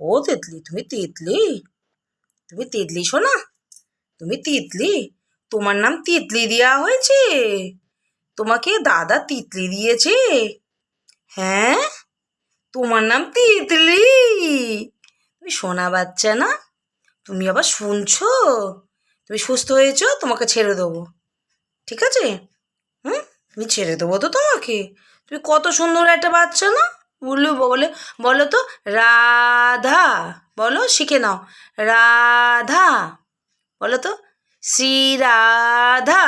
ও তিতলি, তুমি তিতলি? তুমি তিতলি শোনা? তুমি তিতলি? তোমার নাম তিতলি দেওয়া হয়েছে? তোমাকে দাদা তিতলি দিয়েছে? হ্যাঁ, তোমার নাম তিতলি? তুমি সোনা বাচ্চা না? তুমি আবার শুনছো? তুমি সুস্থ হয়েছো, তোমাকে ছেড়ে দেবো, ঠিক আছে? হুম, আমি ছেড়ে দেবো তো তোমাকে। তুমি কত সুন্দর একটা বাচ্চা না? বললো বলে, বলো তো রাধা, বলো শিখে নাও। রাধা, বলো তো শ্রী রাধা,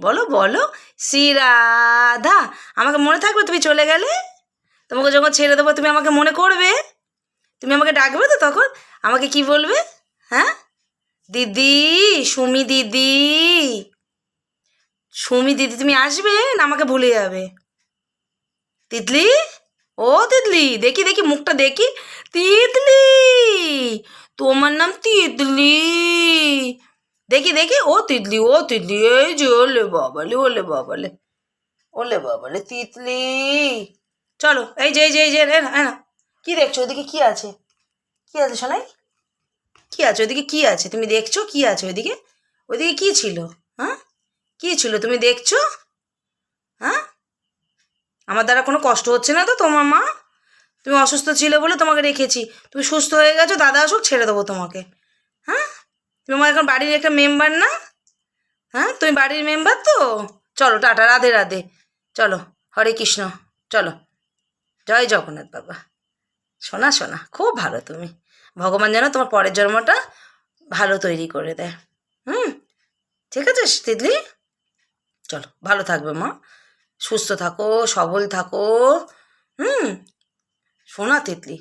বলো বলো শ্রী রাধা। আমাকে মনে থাকবে তুমি চলে গেলে? তোমাকে যখন ছেড়ে দেবো তুমি আমাকে মনে করবে? তুমি আমাকে ডাকবে তো তখন? আমাকে কি বলবে? হ্যাঁ, দিদি, সুমি দিদি, সুমি দিদি তুমি আসবে না আমাকে ভুলে যাবে? তিতলি, ও তিতলি, দেখি দেখি মুখটা দেখি। তিতলি, তোমার নাম তিতলি? দেখি দেখি, ও তিতলি, ও তিতলি, এই যে ওলে বাবালে, ওলে বাবালে, ওলে বাবালে তিতলি। চলো, এই যে না, কি দেখছো ওইদিকে? কি আছে? কি আছে শোনাই? কি আছে ওইদিকে? কি আছে তুমি দেখছো? কি আছে ওইদিকে? ওইদিকে কি ছিল? হ্যাঁ, কি ছিল তুমি দেখছো? হ্যাঁ, আমার দ্বারা কোনো কষ্ট হচ্ছে না তো তোমার মা? তুমি অসুস্থ ছিলে বলে তোমাকে রেখেছি, তুমি সুস্থ হয়ে গেছো, দাদা আসুক ছেড়ে দেবো তোমাকে। হ্যাঁ, তুমি আমার এখন বাড়ির একটা মেম্বার না? হ্যাঁ, তুমি বাড়ির মেম্বার তো। চলো টাটা, রাধে রাধে। চলো, হরে কৃষ্ণ। চলো, জয় জগন্নাথ বাবা। শোনা শোনা, খুব ভালো তুমি। ভগবান যেন তোমার পরের জন্মটা ভালো তৈরি করে দেয়। হুম, ঠিক আছে তিতলি? চলো, ভালো থাকবে মা, সুস্থ থাকো, সবল থাকো। হুম, শোনা তিতলি,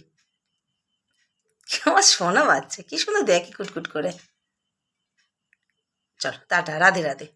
আমার শোনা বাচ্চা কি সুন্দর দেখি কুটকুট করে। চলো টাটা, রাধে রাধে।